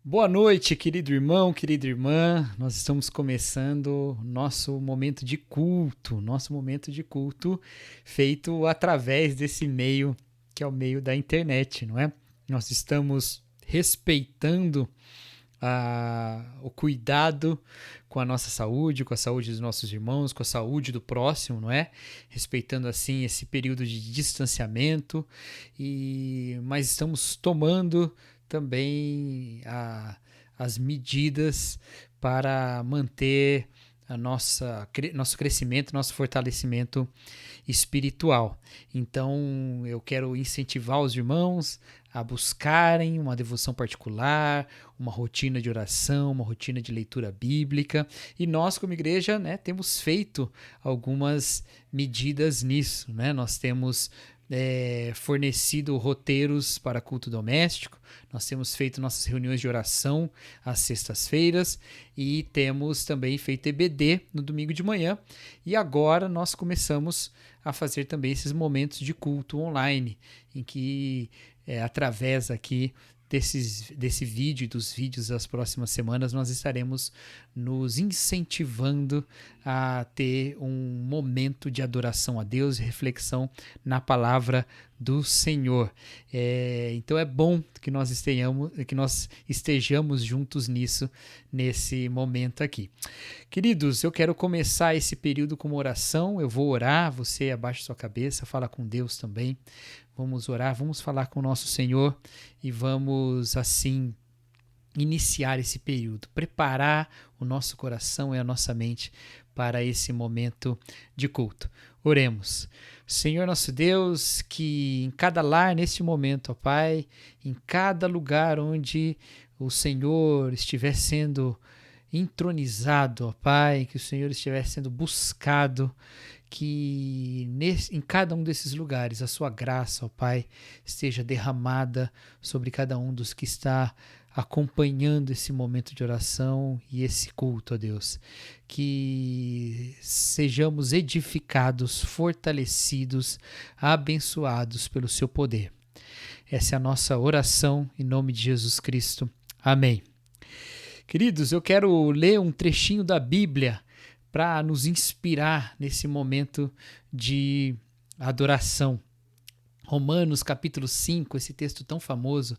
Boa noite, querido irmão, querida irmã. Nós estamos começando nosso momento de culto, feito através desse meio que é o meio da internet, não é? Nós estamos respeitando o cuidado com a nossa saúde, com a saúde dos nossos irmãos, com a saúde do próximo, não é? Respeitando assim esse período de distanciamento, mas estamos tomando também as medidas para manter nosso crescimento, nosso fortalecimento espiritual. Então, eu quero incentivar os irmãos a buscarem uma devoção particular, uma rotina de oração, uma rotina de leitura bíblica. E nós, como igreja, temos feito algumas medidas nisso, né? Nós temos fornecido roteiros para culto doméstico, nós temos feito nossas reuniões de oração às sextas-feiras e temos também feito EBD no domingo de manhã, e agora nós começamos a fazer também esses momentos de culto online, em que através aqui desse vídeo e dos vídeos das próximas semanas, nós estaremos nos incentivando a ter um momento de adoração a Deus e reflexão na palavra do Senhor. Então é bom que nós estejamos juntos nesse momento aqui. Queridos, eu quero começar esse período com uma oração. Eu vou orar, você abaixa sua cabeça, fala com Deus também. Vamos orar, vamos falar com o nosso Senhor e vamos assim iniciar esse período, preparar o nosso coração e a nossa mente para esse momento de culto. Oremos. Senhor nosso Deus, que em cada lar neste momento, ó Pai, em cada lugar onde o Senhor estiver sendo entronizado, ó Pai, que o Senhor estiver sendo buscado, que em cada um desses lugares a sua graça, ó Pai, esteja derramada sobre cada um dos que está acompanhando esse momento de oração e esse culto, ó Deus. Que sejamos edificados, fortalecidos, abençoados pelo seu poder. Essa é a nossa oração em nome de Jesus Cristo. Amém. Queridos, eu quero ler um trechinho da Bíblia para nos inspirar nesse momento de adoração. Romanos capítulo 5, esse texto tão famoso,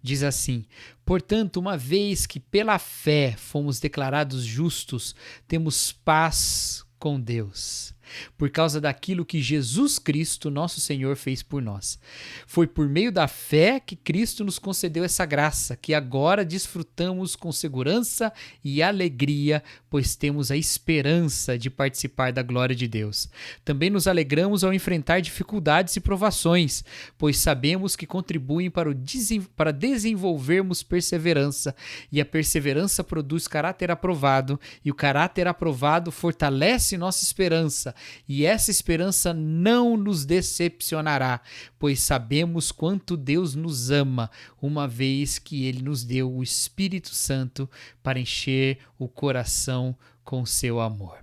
diz assim: portanto, uma vez que pela fé fomos declarados justos, temos paz com Deus, por causa daquilo que Jesus Cristo, nosso Senhor, fez por nós. Foi por meio da fé que Cristo nos concedeu essa graça, que agora desfrutamos com segurança e alegria, pois temos a esperança de participar da glória de Deus. Também nos alegramos ao enfrentar dificuldades e provações, pois sabemos que contribuem para desenvolvermos perseverança, e a perseverança produz caráter aprovado, e o caráter aprovado fortalece nossa esperança, e essa esperança não nos decepcionará, pois sabemos quanto Deus nos ama, uma vez que Ele nos deu o Espírito Santo para encher o coração com seu amor.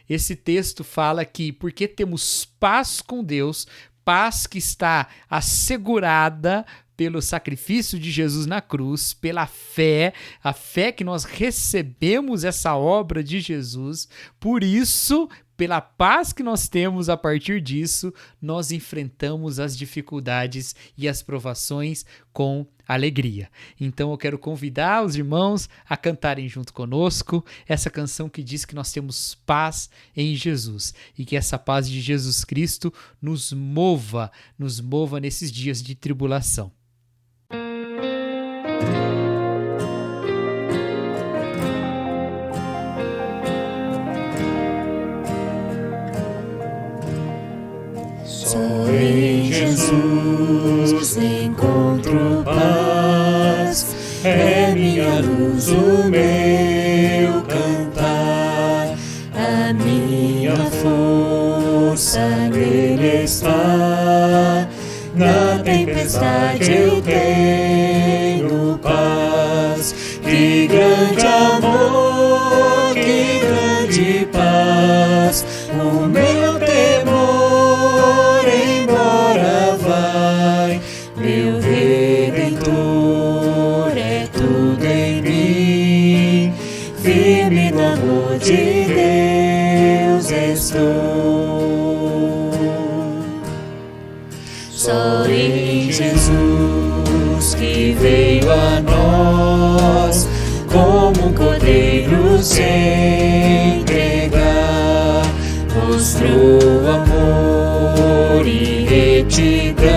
Esse texto fala que porque temos paz com Deus, paz que está assegurada pelo sacrifício de Jesus na cruz, pela fé, a fé que nós recebemos essa obra de Jesus, por isso, pela paz que nós temos a partir disso, nós enfrentamos as dificuldades e as provações com alegria. Então eu quero convidar os irmãos a cantarem junto conosco essa canção que diz que nós temos paz em Jesus e que essa paz de Jesus Cristo nos mova nesses dias de tribulação. Só em Jesus encontro paz, é minha luz, o meu cantar, a minha força nele está. Na tempestade eu tenho paz, que grande amor, que grande paz, o meu temor embora vai, meu Redentor é tudo em amor de Deus estou. Só em Jesus que veio a nós, como um cordeiro se entregar, mostrou amor e retidão,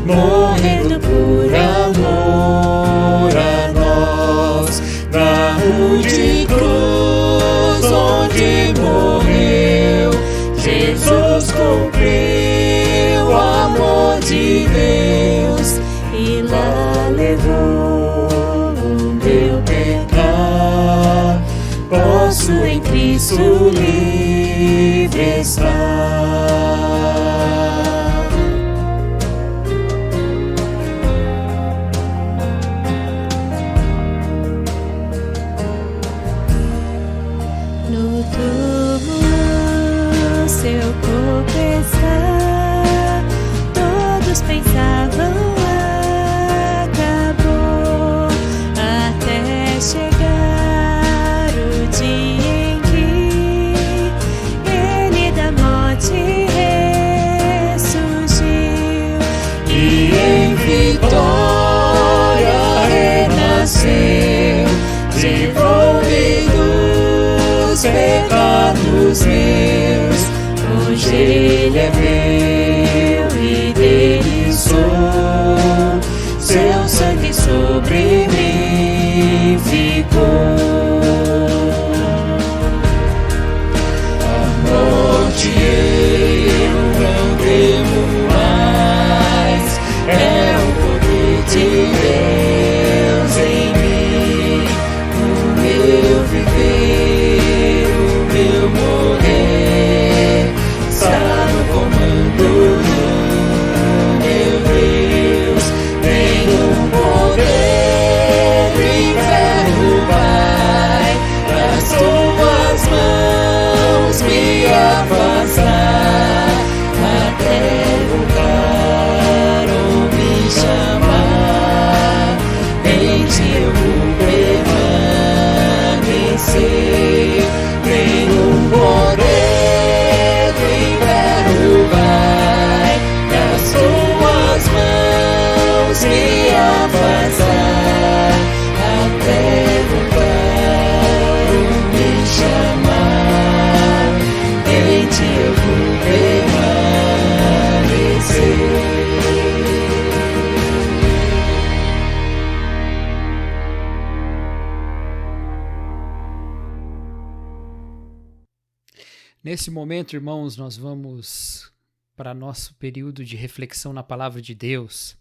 morrendo por amor a nós. Na rude cruz onde morreu, Jesus cumpriu o amor de Deus e lá levou o meu pecado. Posso em Cristo livre estar. No túmulo seu corpo está, todos pensavam acabou, até chegar o dia em que ele da morte ressurgiu e em vitória renasceu, livrou-me dos pecados meus. Hoje ele é meu e dele sou, seu sangue sobre mim ficou. A morte eu não temo mais, é o poder de Deus em mim, o meu viver, o meu morrer, está no comando do meu Deus. Nenhum poder do inferno vai das tuas mãos me afastar, até voltar ou me chamar, em ti eu vou permanecer. Nenhum poder do inferno vai das tuas mãos me afastar, até voltar ou me chamar, em ti eu vou permanecer. Nesse momento, irmãos, nós vamos para nosso período de reflexão na Palavra de Deus.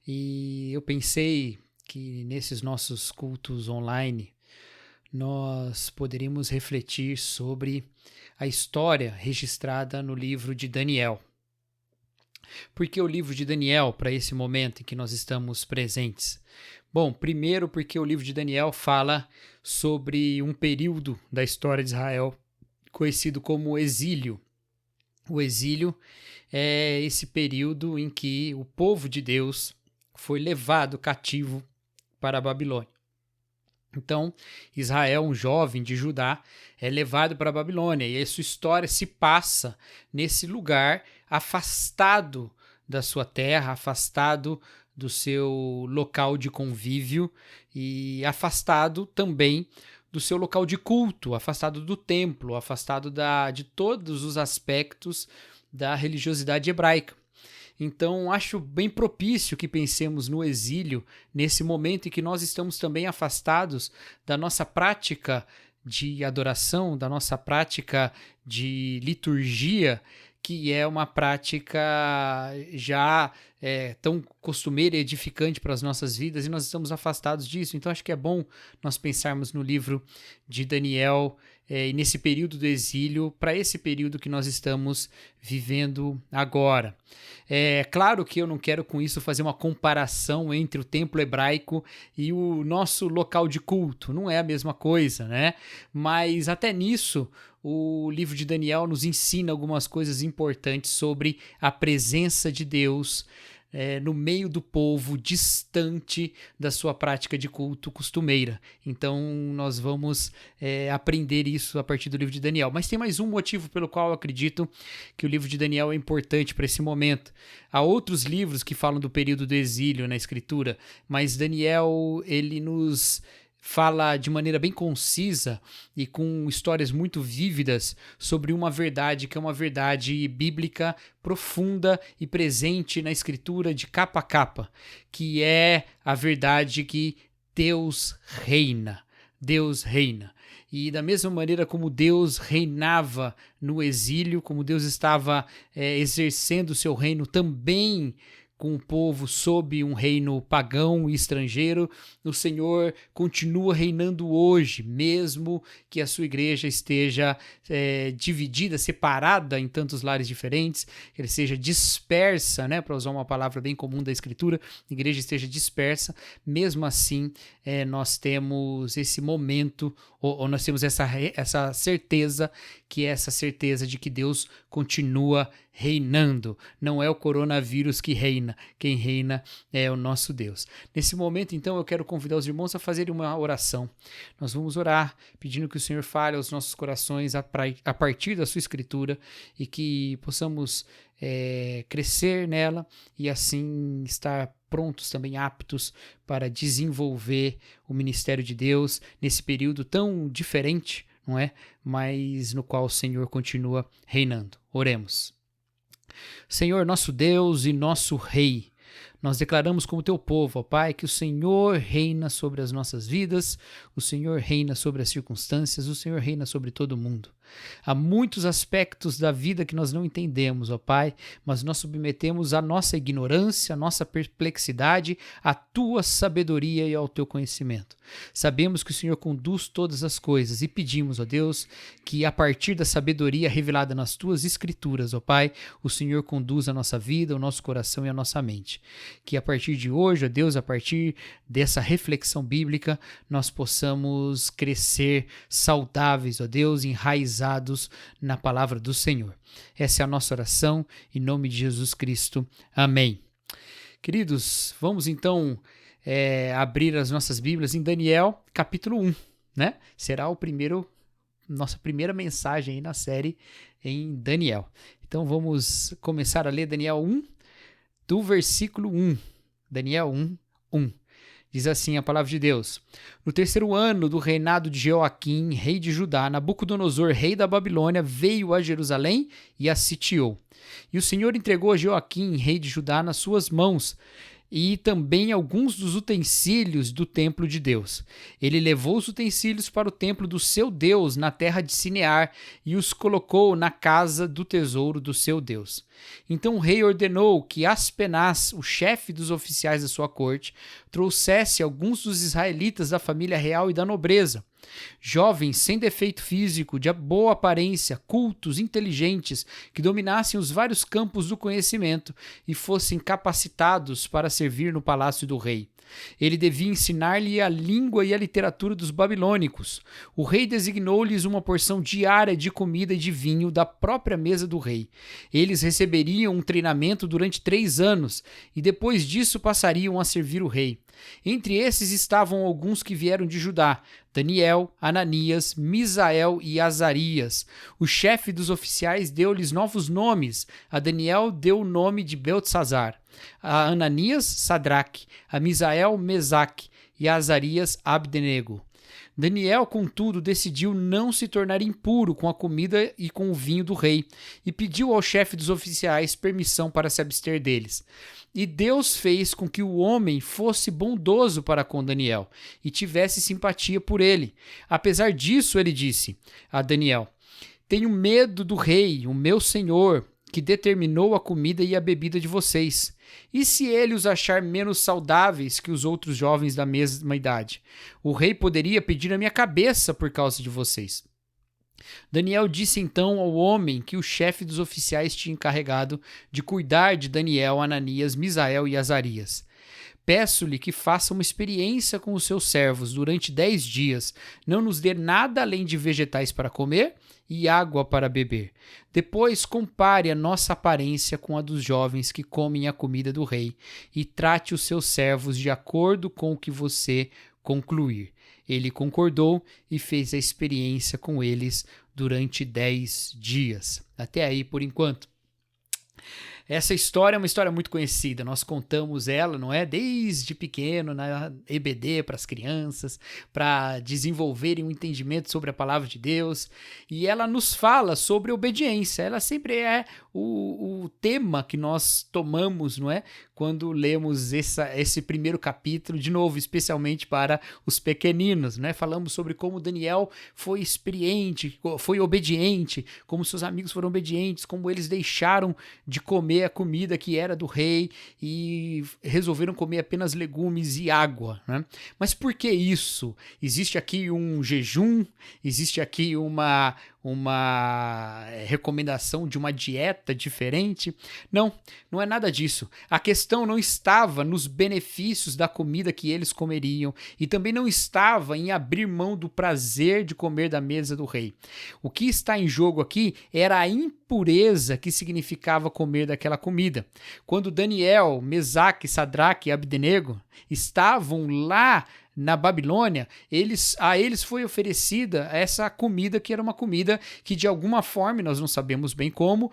E eu pensei que nesses nossos cultos online nós poderíamos refletir sobre a história registrada no livro de Daniel. Por que o livro de Daniel para esse momento em que nós estamos presentes? Bom, primeiro porque o livro de Daniel fala sobre um período da história de Israel conhecido como exílio. O exílio é esse período em que o povo de Deus foi levado cativo para a Babilônia. Então, Israel, um jovem de Judá, é levado para a Babilônia e a sua história se passa nesse lugar afastado da sua terra, afastado do seu local de convívio e afastado também do seu local de culto, afastado do templo, afastado de todos os aspectos da religiosidade hebraica. Então, acho bem propício que pensemos no exílio nesse momento em que nós estamos também afastados da nossa prática de adoração, da nossa prática de liturgia, que é uma prática já tão costumeira e edificante para as nossas vidas, e nós estamos afastados disso. Então acho que é bom nós pensarmos no livro de Daniel e nesse período do exílio, para esse período que nós estamos vivendo agora. É claro que eu não quero com isso fazer uma comparação entre o templo hebraico e o nosso local de culto, não é a mesma coisa, né? Mas até nisso, o livro de Daniel nos ensina algumas coisas importantes sobre a presença de Deus no meio do povo, distante da sua prática de culto costumeira. Então nós vamos aprender isso a partir do livro de Daniel. Mas tem mais um motivo pelo qual eu acredito que o livro de Daniel é importante para esse momento. Há outros livros que falam do período do exílio na Escritura, mas Daniel, ele nos fala de maneira bem concisa e com histórias muito vívidas sobre uma verdade que é uma verdade bíblica profunda e presente na Escritura de capa a capa, que é a verdade que Deus reina. Deus reina. E da mesma maneira como Deus reinava no exílio, como Deus estava exercendo o seu reino também com o povo sob um reino pagão e estrangeiro, o Senhor continua reinando hoje, mesmo que a sua igreja esteja dividida, separada em tantos lares diferentes, que ele seja dispersa, né, para usar uma palavra bem comum da Escritura, a igreja esteja dispersa, mesmo assim nós temos esse momento, ou nós temos essa certeza, que é essa certeza de que Deus continua reinando. Não é o coronavírus que reina, quem reina é o nosso Deus. Nesse momento, então, eu quero convidar os irmãos a fazerem uma oração. Nós vamos orar pedindo que o Senhor fale aos nossos corações a partir da sua Escritura e que possamos crescer nela e assim estar prontos, também aptos para desenvolver o ministério de Deus nesse período tão diferente, não é? Mas no qual o Senhor continua reinando. Oremos. Senhor, nosso Deus e nosso Rei, nós declaramos como teu povo, ó Pai, que o Senhor reina sobre as nossas vidas, o Senhor reina sobre as circunstâncias, o Senhor reina sobre todo mundo. Há muitos aspectos da vida que nós não entendemos, ó Pai, mas nós submetemos a nossa ignorância, a nossa perplexidade, à tua sabedoria e ao teu conhecimento. Sabemos que o Senhor conduz todas as coisas e pedimos, ó Deus, que a partir da sabedoria revelada nas tuas escrituras, ó Pai, o Senhor conduza a nossa vida, o nosso coração e a nossa mente. Que a partir de hoje, ó Deus, a partir dessa reflexão bíblica, nós possamos crescer saudáveis, ó Deus, enraizados na palavra do Senhor. Essa é a nossa oração, em nome de Jesus Cristo. Amém. Queridos, vamos então abrir as nossas Bíblias em Daniel, capítulo 1, né? Será nossa primeira mensagem aí na série em Daniel. Então vamos começar a ler Daniel 1, do versículo 1. Daniel 1, 1. Diz assim a palavra de Deus: No terceiro ano do reinado de Jeoaquim, rei de Judá, Nabucodonosor, rei da Babilônia, veio a Jerusalém e a sitiou. E o Senhor entregou a Jeoaquim, rei de Judá, nas suas mãos, e também alguns dos utensílios do templo de Deus. Ele levou os utensílios para o templo do seu Deus, na terra de Sinear, e os colocou na casa do tesouro do seu Deus. Então o rei ordenou que Aspenaz, o chefe dos oficiais da sua corte, trouxesse alguns dos israelitas da família real e da nobreza, jovens sem defeito físico, de boa aparência, cultos, inteligentes, que dominassem os vários campos do conhecimento e fossem capacitados para servir no palácio do rei. Ele devia ensinar-lhe a língua e a literatura dos babilônicos. O rei designou-lhes uma porção diária de comida e de vinho da própria mesa do rei. Eles receberiam um treinamento durante 3 anos e depois disso passariam a servir o rei. Entre esses estavam alguns que vieram de Judá: Daniel, Ananias, Misael e Azarias. O chefe dos oficiais deu-lhes novos nomes. A Daniel deu o nome de Beltesazar, a Ananias, Sadraque, a Misael, Mesaque e a Azarias, Abdenego. Daniel, contudo, decidiu não se tornar impuro com a comida e com o vinho do rei, e pediu ao chefe dos oficiais permissão para se abster deles. E Deus fez com que o homem fosse bondoso para com Daniel e tivesse simpatia por ele. Apesar disso, ele disse a Daniel: Tenho medo do rei, o meu senhor, que determinou a comida e a bebida de vocês. E se ele os achar menos saudáveis que os outros jovens da mesma idade? O rei poderia pedir a minha cabeça por causa de vocês. Daniel disse então ao homem que o chefe dos oficiais tinha encarregado de cuidar de Daniel, Ananias, Misael e Azarias: Peço-lhe que faça uma experiência com os seus servos durante 10 dias. Não nos dê nada além de vegetais para comer e água para beber. Depois compare a nossa aparência com a dos jovens que comem a comida do rei e trate os seus servos de acordo com o que você concluir. Ele concordou e fez a experiência com eles durante 10 dias. Até aí, por enquanto. Essa história é uma história muito conhecida, nós contamos ela, não é? Desde pequeno, na EBD para as crianças, para desenvolverem um entendimento sobre a palavra de Deus, e ela nos fala sobre obediência, ela sempre é o tema que nós tomamos, não é? Quando lemos esse primeiro capítulo, de novo, especialmente para os pequeninos, né? Falamos sobre como Daniel foi experiente, foi obediente, como seus amigos foram obedientes, como eles deixaram de comer a comida que era do rei e resolveram comer apenas legumes e água, né? Mas por que isso? Existe aqui um jejum, existe aqui uma recomendação de uma dieta diferente? Não, não é nada disso. A questão não estava nos benefícios da comida que eles comeriam e também não estava em abrir mão do prazer de comer da mesa do rei. O que está em jogo aqui era a impureza que significava comer daquela comida. Quando Daniel, Mesaque, Sadraque e Abdenego estavam lá na Babilônia, a eles foi oferecida essa comida que era uma comida que de alguma forma, nós não sabemos bem como,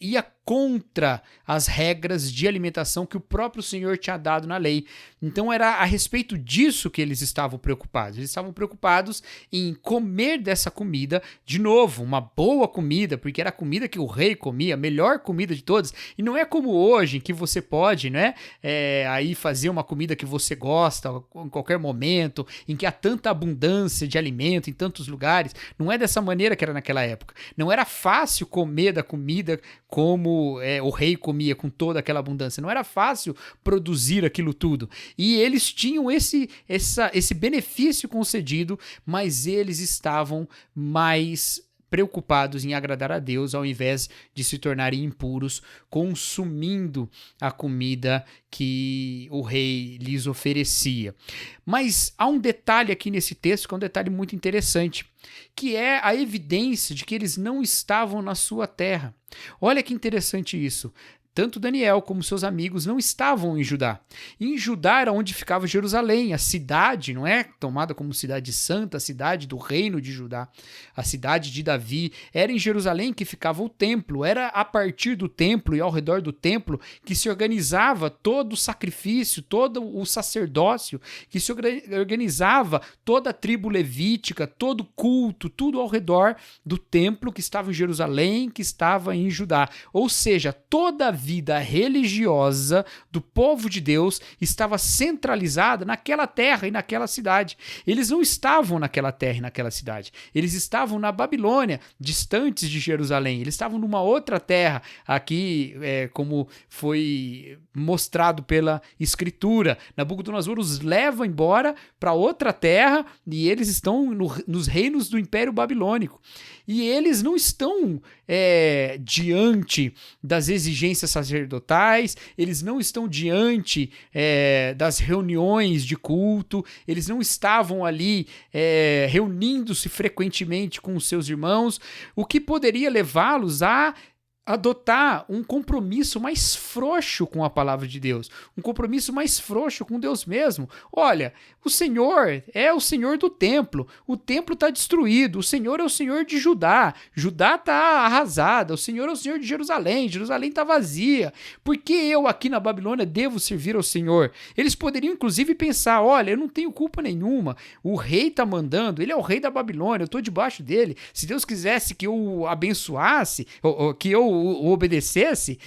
ia contra as regras de alimentação que o próprio Senhor tinha dado na lei. Então era a respeito disso que eles estavam preocupados. Eles estavam preocupados em comer dessa comida, de novo, uma boa comida, porque era a comida que o rei comia, a melhor comida de todas. E não é como hoje, em que você pode, né, aí fazer uma comida que você gosta em qualquer momento, em que há tanta abundância de alimento em tantos lugares. Não é dessa maneira que era naquela época. Não era fácil comer da comida como o rei comia com toda aquela abundância. Não era fácil produzir aquilo tudo. E eles tinham esse benefício concedido, mas eles estavam mais preocupados em agradar a Deus ao invés de se tornarem impuros, consumindo a comida que o rei lhes oferecia. Mas há um detalhe aqui nesse texto que é um detalhe muito interessante, que é a evidência de que eles não estavam na sua terra. Olha que interessante isso. Tanto Daniel como seus amigos não estavam em Judá. Em Judá era onde ficava Jerusalém, a cidade, não é? Tomada como cidade santa, a cidade do reino de Judá, a cidade de Davi. Era em Jerusalém que ficava o templo, era a partir do templo e ao redor do templo que se organizava todo o sacrifício, todo o sacerdócio, que se organizava toda a tribo levítica, todo o culto, tudo ao redor do templo que estava em Jerusalém, que estava em Judá. Ou seja, toda a vida religiosa do povo de Deus estava centralizada naquela terra e naquela cidade. Eles não estavam naquela terra e naquela cidade. Eles estavam na Babilônia, distantes de Jerusalém. Eles estavam numa outra terra, aqui como foi mostrado pela Escritura. Nabucodonosor os leva embora para outra terra e eles estão nos reinos do Império Babilônico. E eles não estão diante das exigências sacerdotais, eles não estão diante das reuniões de culto, eles não estavam ali reunindo-se frequentemente com os seus irmãos, o que poderia levá-los a adotar um compromisso mais frouxo com a palavra de Deus, um compromisso mais frouxo com Deus mesmo. Olha, o Senhor é o Senhor do templo, o templo está destruído, o Senhor é o Senhor de Judá, Judá está arrasada, o Senhor é o Senhor de Jerusalém, Jerusalém está vazia, por que eu aqui na Babilônia devo servir ao Senhor? Eles poderiam inclusive pensar, olha, eu não tenho culpa nenhuma, o rei está mandando, ele é o rei da Babilônia, eu estou debaixo dele, se Deus quisesse que eu o abençoasse, ou que eu o obedecesse,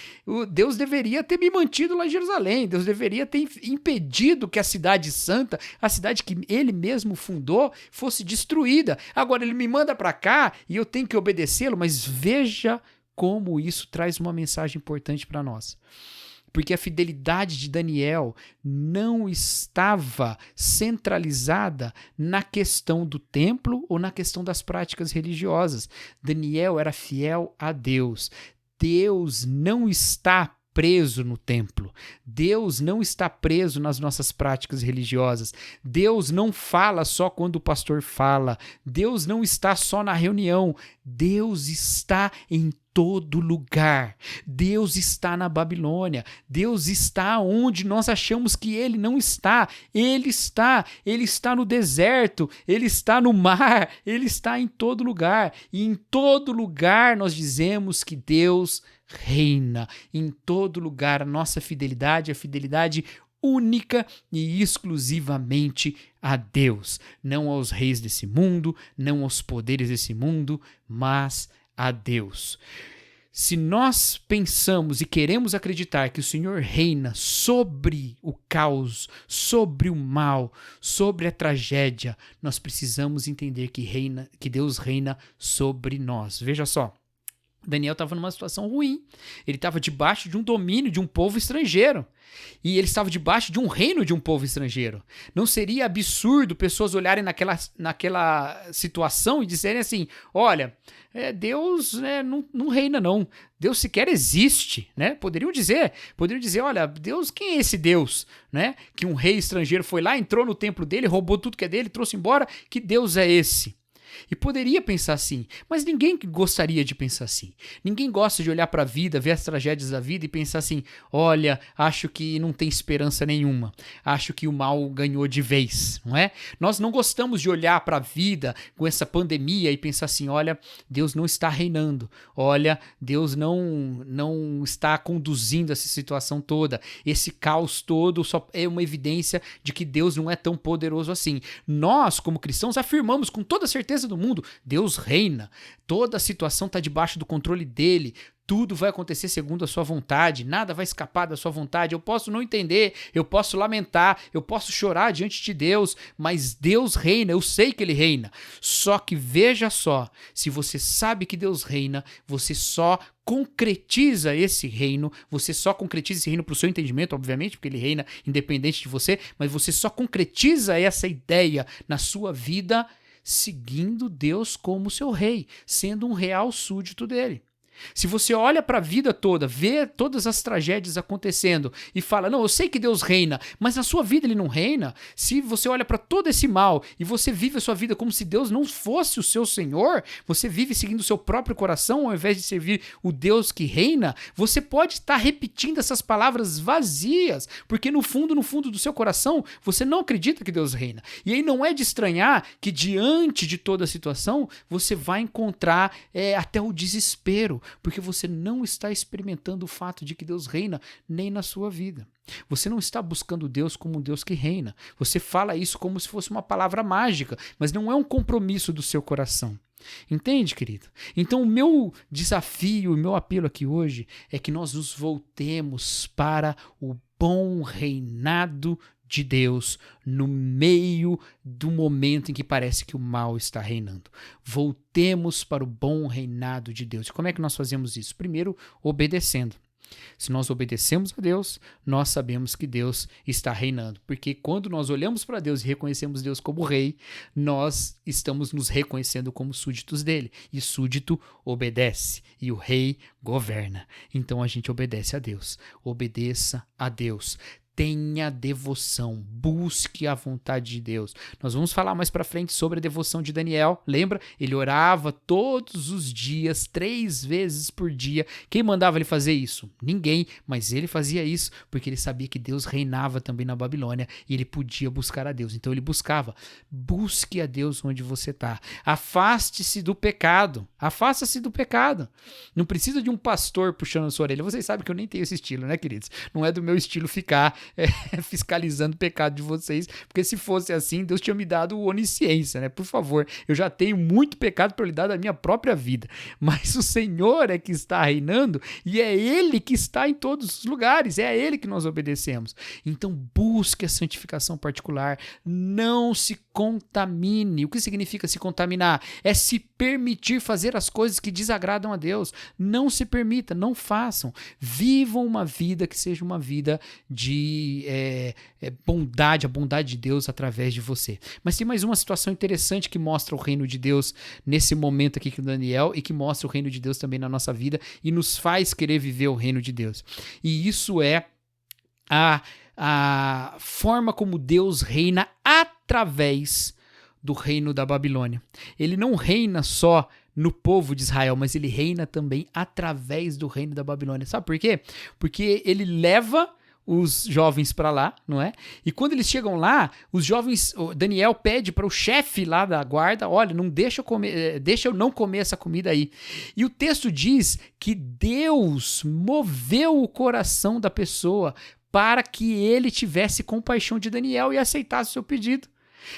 Deus deveria ter me mantido lá em Jerusalém, Deus deveria ter impedido que a cidade santa, a cidade que ele mesmo fundou, fosse destruída. Agora ele me manda para cá e eu tenho que obedecê-lo, mas veja como isso traz uma mensagem importante para nós. Porque a fidelidade de Daniel não estava centralizada na questão do templo ou na questão das práticas religiosas. Daniel era fiel a Deus. Deus não está preso no templo. Deus não está preso nas nossas práticas religiosas. Deus não fala só quando o pastor fala. Deus não está só na reunião. Deus está em todo lugar. Deus está na Babilônia. Deus está onde nós achamos que Ele não está. Ele está no deserto, Ele está no mar, Ele está em todo lugar. E em todo lugar nós dizemos que Deus reina. Em todo lugar a nossa fidelidade é a fidelidade única e exclusivamente a Deus. Não aos reis desse mundo, não aos poderes desse mundo, mas a Deus. Se nós pensamos e queremos acreditar que o Senhor reina sobre o caos, sobre o mal, sobre a tragédia, nós precisamos entender que Deus reina sobre nós. Veja só, Daniel estava numa situação ruim. Ele estava debaixo de um domínio de um povo estrangeiro. E ele estava debaixo de um reino de um povo estrangeiro. Não seria absurdo pessoas olharem naquela situação e dizerem assim, olha, Deus não reina não. Deus sequer existe, né? Poderiam dizer, olha, Deus, quem é esse Deus? Né? Que um rei estrangeiro foi lá, entrou no templo dele, roubou tudo que é dele, trouxe embora. Que Deus é esse? E poderia pensar assim, mas ninguém gostaria de pensar assim. Ninguém gosta de olhar para a vida, ver as tragédias da vida e pensar assim, olha, acho que não tem esperança nenhuma. Acho que o mal ganhou de vez, não é? Nós não gostamos de olhar para a vida com essa pandemia e pensar assim, olha, Deus não está reinando. Olha, Deus não está conduzindo essa situação toda. Esse caos todo só é uma evidência de que Deus não é tão poderoso assim. Nós, como cristãos, afirmamos com toda certeza do mundo, Deus reina, toda a situação está debaixo do controle dele, tudo vai acontecer segundo a sua vontade, nada vai escapar da sua vontade. Eu posso não entender, eu posso lamentar, eu posso chorar diante de Deus, mas Deus reina, eu sei que Ele reina. Só que veja só, se você sabe que Deus reina, você só concretiza esse reino, você só concretiza esse reino para o seu entendimento, obviamente, porque Ele reina independente de você, mas você só concretiza essa ideia na sua vida seguindo Deus como seu rei, sendo um real súdito dele. Se você olha para a vida toda, vê todas as tragédias acontecendo e fala, não, eu sei que Deus reina, mas na sua vida Ele não reina. Se você olha para todo esse mal e você vive a sua vida como se Deus não fosse o seu Senhor, você vive seguindo o seu próprio coração ao invés de servir o Deus que reina, você pode estar repetindo essas palavras vazias, porque no fundo do seu coração, você não acredita que Deus reina. E aí não é de estranhar que diante de toda a situação, você vai encontrar até o desespero, porque você não está experimentando o fato de que Deus reina nem na sua vida. Você não está buscando Deus como um Deus que reina. Você fala isso como se fosse uma palavra mágica, mas não é um compromisso do seu coração. Entende, querido? Então o meu desafio, o meu apelo aqui hoje é que nós nos voltemos para o bom reinado de Deus no meio do momento em que parece que o mal está reinando. Voltemos para o bom reinado de Deus. E como é que nós fazemos isso? Primeiro, obedecendo. Se nós obedecemos a Deus, nós sabemos que Deus está reinando. Porque quando nós olhamos para Deus e reconhecemos Deus como rei, nós estamos nos reconhecendo como súditos dele. E súdito obedece e o rei governa. Então a gente obedece a Deus. Obedeça a Deus. Tenha devoção, busque a vontade de Deus. Nós vamos falar mais para frente sobre a devoção de Daniel. Lembra? Ele orava todos os dias, 3 vezes por dia. Quem mandava ele fazer isso? Ninguém, mas ele fazia isso porque ele sabia que Deus reinava também na Babilônia e ele podia buscar a Deus. Então ele buscava. Busque a Deus onde você está. Afaste-se do pecado. Afasta-se do pecado. Não precisa de um pastor puxando a sua orelha. Vocês sabem que eu nem tenho esse estilo, né, queridos? Não é do meu estilo ficar fiscalizando o pecado de vocês, porque se fosse assim, Deus tinha me dado onisciência, né? Por favor, eu já tenho muito pecado para lidar da minha própria vida, mas o Senhor é que está reinando e é Ele que está em todos os lugares, é a Ele que nós obedecemos. Então busque a santificação particular, não se contamine. O que significa se contaminar? É se permitir fazer as coisas que desagradam a Deus. Não se permita, não façam. Vivam uma vida que seja uma vida de bondade, a bondade de Deus através de você. Mas tem mais uma situação interessante que mostra o reino de Deus nesse momento aqui com Daniel e que mostra o reino de Deus também na nossa vida e nos faz querer viver o reino de Deus. E isso é a forma como Deus reina através do reino da Babilônia. Ele não reina só no povo de Israel, mas ele reina também através do reino da Babilônia. Sabe por quê? Porque ele leva os jovens para lá, não é? E quando eles chegam lá, os jovens, Daniel pede para o chefe lá da guarda, olha, não deixa eu não comer essa comida aí. E o texto diz que Deus moveu o coração da pessoa para que ele tivesse compaixão de Daniel e aceitasse o seu pedido.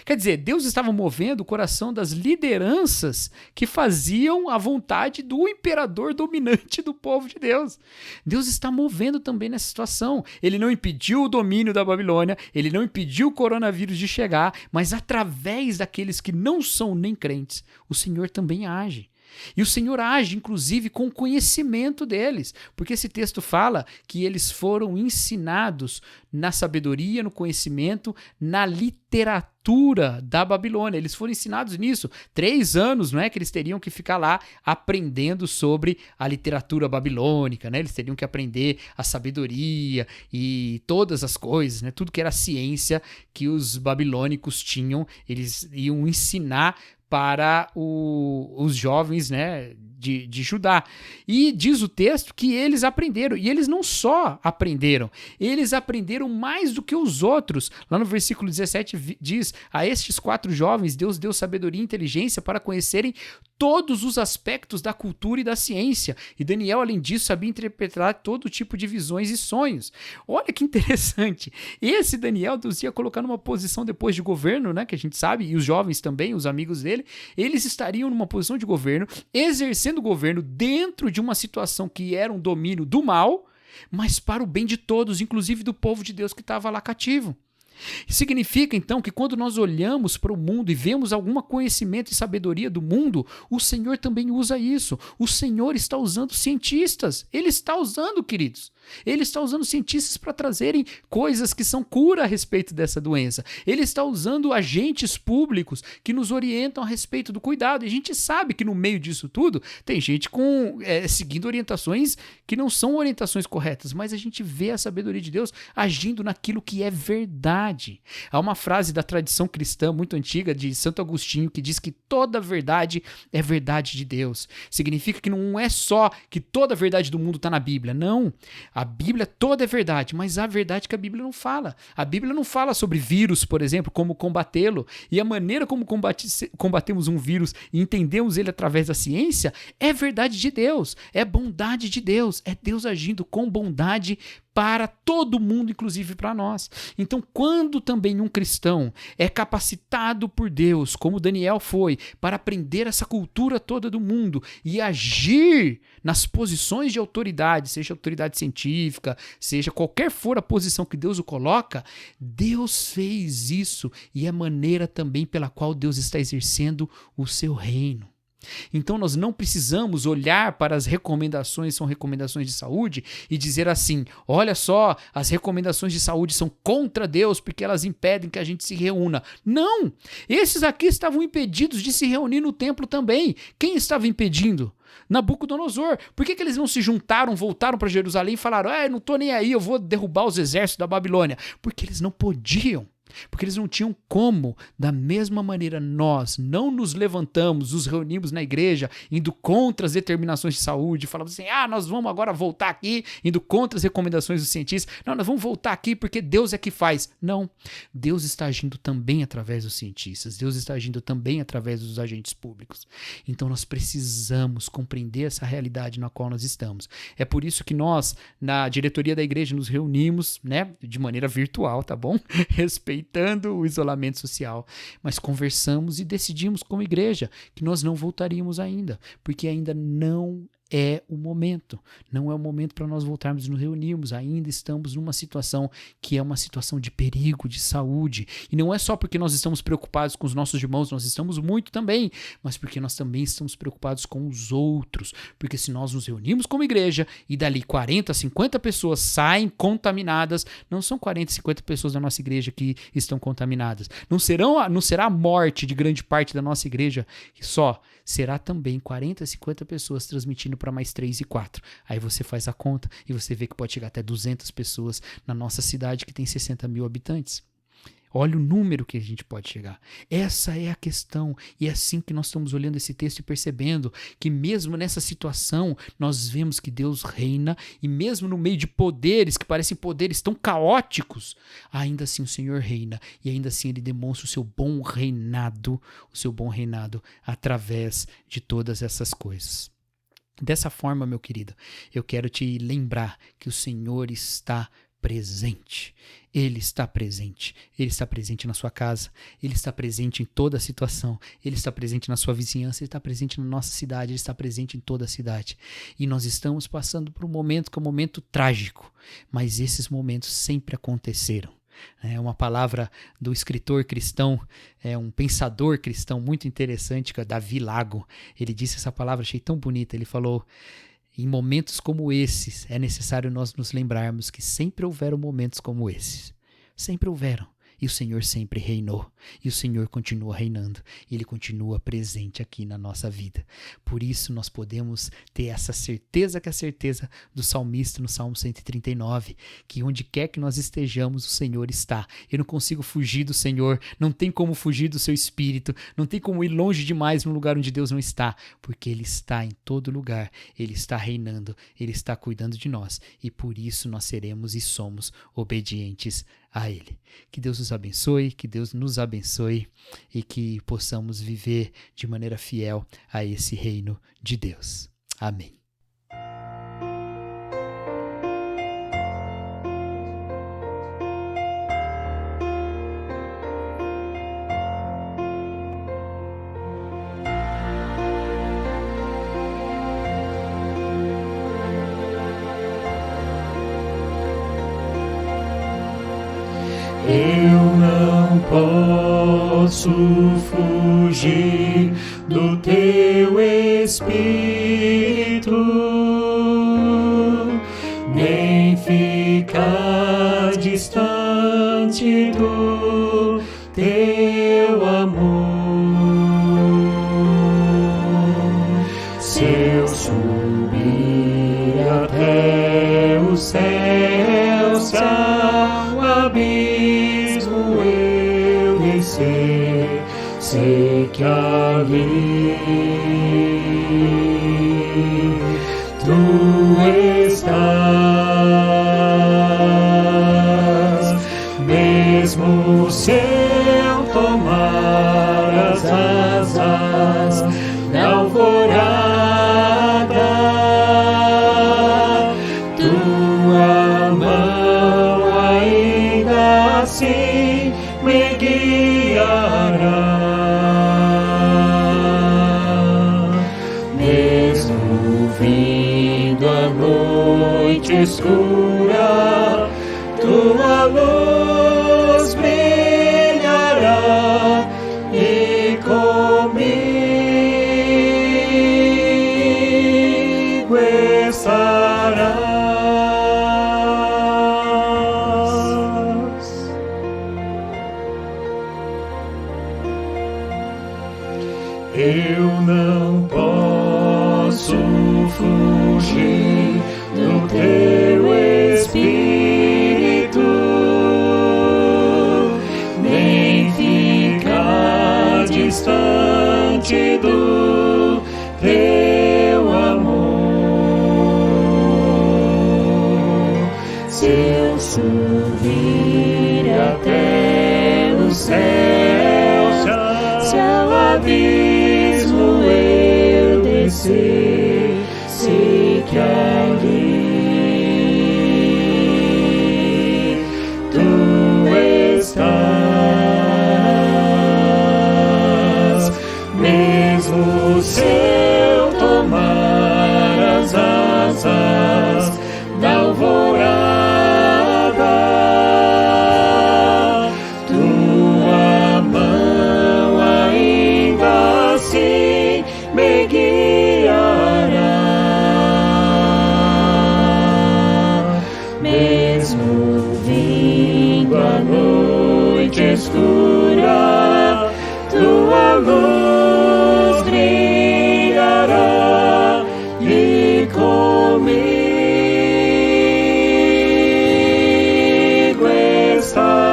Quer dizer, Deus estava movendo o coração das lideranças que faziam a vontade do imperador dominante do povo de Deus. Deus está movendo também nessa situação. Ele não impediu o domínio da Babilônia, ele não impediu o coronavírus de chegar, mas através daqueles que não são nem crentes, o Senhor também age. E o Senhor age, inclusive, com o conhecimento deles, porque esse texto fala que eles foram ensinados na sabedoria, no conhecimento, na literatura da Babilônia. Eles foram ensinados nisso. 3 anos, não é, que eles teriam que ficar lá aprendendo sobre a literatura babilônica, né? Eles teriam que aprender a sabedoria e todas as coisas, né? Tudo que era ciência que os babilônicos tinham, eles iam ensinar para os jovens, né, de Judá. E diz o texto que eles aprenderam. E eles não só aprenderam, eles aprenderam mais do que os outros. Lá no versículo 17 diz, a estes 4 jovens Deus deu sabedoria e inteligência para conhecerem todos os aspectos da cultura e da ciência. E Daniel, além disso, sabia interpretar todo tipo de visões e sonhos. Olha que interessante. Esse Daniel, Deus ia colocar numa posição depois de governo, né, que a gente sabe, e os jovens também, os amigos dele, eles estariam numa posição de governo, exercendo o governo dentro de uma situação que era um domínio do mal, mas para o bem de todos, inclusive do povo de Deus que estava lá cativo. Significa, então, que quando nós olhamos para o mundo e vemos algum conhecimento e sabedoria do mundo, o Senhor também usa isso. O Senhor está usando cientistas. Ele está usando, queridos. Ele está usando cientistas para trazerem coisas que são cura a respeito dessa doença. Ele está usando agentes públicos que nos orientam a respeito do cuidado. E a gente sabe que no meio disso tudo tem gente seguindo orientações que não são orientações corretas, mas a gente vê a sabedoria de Deus agindo naquilo que é verdade. Há uma frase da tradição cristã muito antiga de Santo Agostinho que diz que toda verdade é verdade de Deus. Significa que não é só que toda a verdade do mundo está na Bíblia. Não. A Bíblia toda é verdade, mas há verdade que a Bíblia não fala. A Bíblia não fala sobre vírus, por exemplo, como combatê-lo. E a maneira como combatemos um vírus e entendemos ele através da ciência é verdade de Deus, é bondade de Deus, é Deus agindo com bondade para todo mundo, inclusive para nós. Então, quando também um cristão é capacitado por Deus, como Daniel foi, para aprender essa cultura toda do mundo e agir nas posições de autoridade, seja autoridade científica, seja qualquer for a posição que Deus o coloca, Deus fez isso e é maneira também pela qual Deus está exercendo o seu reino. Então nós não precisamos olhar para as recomendações, são recomendações de saúde, e dizer assim, olha só, as recomendações de saúde são contra Deus porque elas impedem que a gente se reúna. Não! Esses aqui estavam impedidos de se reunir no templo também. Quem estava impedindo? Nabucodonosor. Por que eles não se juntaram, voltaram para Jerusalém e falaram, não estou nem aí, eu vou derrubar os exércitos da Babilônia? Porque eles não podiam. Porque eles não tinham como. Da mesma maneira, nós não nos levantamos, nos reunimos na igreja, indo contra as determinações de saúde, falando assim, nós vamos agora voltar aqui, indo contra as recomendações dos cientistas. Não, nós vamos voltar aqui porque Deus é que faz. Não. Deus está agindo também através dos cientistas. Deus está agindo também através dos agentes públicos. Então nós precisamos compreender essa realidade na qual nós estamos. É por isso que nós, na diretoria da igreja, nos reunimos, né, de maneira virtual, tá bom? Respeitando o isolamento social, mas conversamos e decidimos como igreja que nós não voltaríamos ainda, porque ainda não é o momento. Não é o momento para nós voltarmos e nos reunirmos. Ainda estamos numa situação que é uma situação de perigo, de saúde. E não é só porque nós estamos preocupados com os nossos irmãos, nós estamos muito também, mas porque nós também estamos preocupados com os outros. Porque se nós nos reunimos como igreja e dali 40, 50 pessoas saem contaminadas, não são 40, 50 pessoas da nossa igreja que estão contaminadas. Não será a morte de grande parte da nossa igreja só. Será também 40, 50 pessoas transmitindo para mais 3 e 4. Aí você faz a conta e você vê que pode chegar até 200 pessoas na nossa cidade que tem 60 mil habitantes. Olha o número que a gente pode chegar. Essa é a questão. E é assim que nós estamos olhando esse texto e percebendo que mesmo nessa situação nós vemos que Deus reina e mesmo no meio de poderes que parecem poderes tão caóticos, ainda assim o Senhor reina e ainda assim Ele demonstra o seu bom reinado através de todas essas coisas. Dessa forma, meu querido, eu quero te lembrar que o Senhor está presente. Ele está presente. Ele está presente na sua casa. Ele está presente em toda a situação. Ele está presente na sua vizinhança. Ele está presente na nossa cidade. Ele está presente em toda a cidade. E nós estamos passando por um momento que é um momento trágico. Mas esses momentos sempre aconteceram. É uma palavra do escritor cristão, um pensador cristão muito interessante, que é Davi Lago. Ele disse essa palavra, achei tão bonita. Ele falou: em momentos como esses, é necessário nós nos lembrarmos que sempre houveram momentos como esses. Sempre houveram. E o Senhor sempre reinou. E o Senhor continua reinando. E Ele continua presente aqui na nossa vida. Por isso nós podemos ter essa certeza, que é a certeza do salmista no Salmo 139, que onde quer que nós estejamos, o Senhor está. Eu não consigo fugir do Senhor. Não tem como fugir do seu Espírito. Não tem como ir longe demais num lugar onde Deus não está. Porque Ele está em todo lugar. Ele está reinando. Ele está cuidando de nós. E por isso nós seremos e somos obedientes a Ele. Que Deus nos abençoe, que Deus nos abençoe e que possamos viver de maneira fiel a esse reino de Deus. Amém. Eu não posso fugir do teu Espírito, nem ficar distante do teu amor. Se eu subir até o céu, se ao abismo eu descer, sei que ali tu estás. Mesmo se eu tomar as asas da alvorada, tua mão ainda assim me guiará. Mesmo vindo a noite escura, tua luz brilhará e comigo estarás. Eu não posso fugir do teu Espírito, nem ficar distante do teu amor. Se eu subir até o céu, se ao abismo eu descer, sei que ali tu estás. Mesmo se eu tomar as escura, tua luz brilhará e comigo estarás.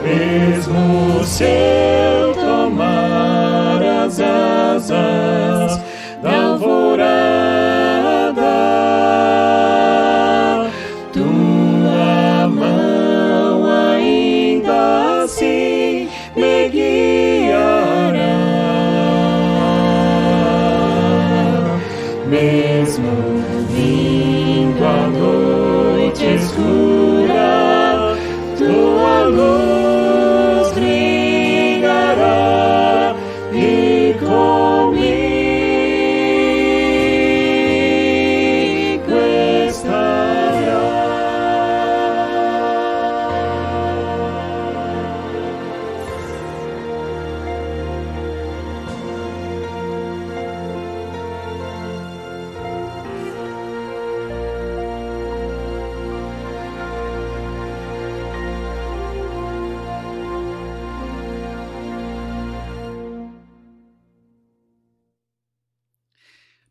Mesmo se eu tomar as asas da alvorada, tua mão ainda assim me guiará. Mesmo vindo a noite escura, tua luz brilhará e comigo estará.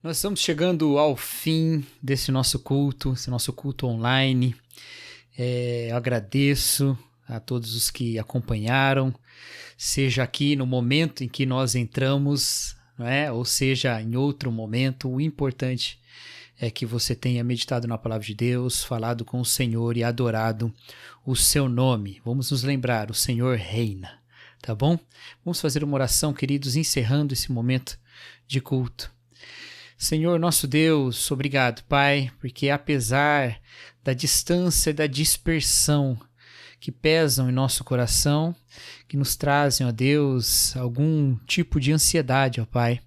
Nós estamos chegando ao fim desse nosso culto, esse nosso culto online. Eu agradeço a todos os que acompanharam, seja aqui no momento em que nós entramos, não é? Ou seja em outro momento. O importante é que você tenha meditado na palavra de Deus, falado com o Senhor e adorado o seu nome. Vamos nos lembrar, o Senhor reina, tá bom? Vamos fazer uma oração, queridos, encerrando esse momento de culto. Senhor nosso Deus, obrigado, Pai, porque apesar da distância e da dispersão que pesam em nosso coração, que nos trazem, ó Deus, algum tipo de ansiedade, ó Pai,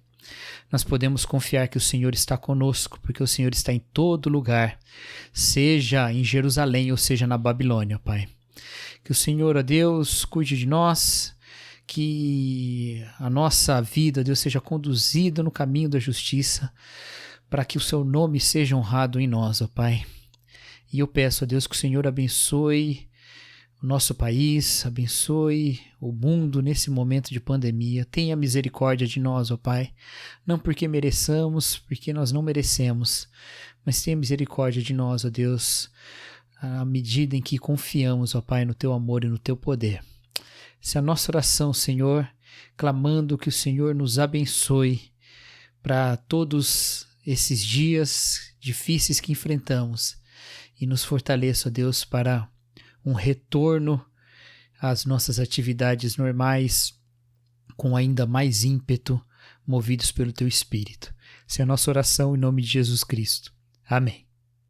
nós podemos confiar que o Senhor está conosco, porque o Senhor está em todo lugar, seja em Jerusalém ou seja na Babilônia, ó Pai. Que o Senhor, ó Deus, cuide de nós, que a nossa vida, Deus, seja conduzida no caminho da justiça, para que o seu nome seja honrado em nós, ó Pai. E eu peço a Deus que o Senhor abençoe o nosso país, abençoe o mundo nesse momento de pandemia. Tenha misericórdia de nós, ó Pai, não porque mereçamos, porque nós não merecemos, mas tenha misericórdia de nós, ó Deus, à medida em que confiamos, ó Pai, no teu amor e no teu poder. Essa é a nossa oração, Senhor, clamando que o Senhor nos abençoe para todos esses dias difíceis que enfrentamos e nos fortaleça, ó Deus, para um retorno às nossas atividades normais com ainda mais ímpeto, movidos pelo Teu Espírito. Essa é a nossa oração em nome de Jesus Cristo. Amém.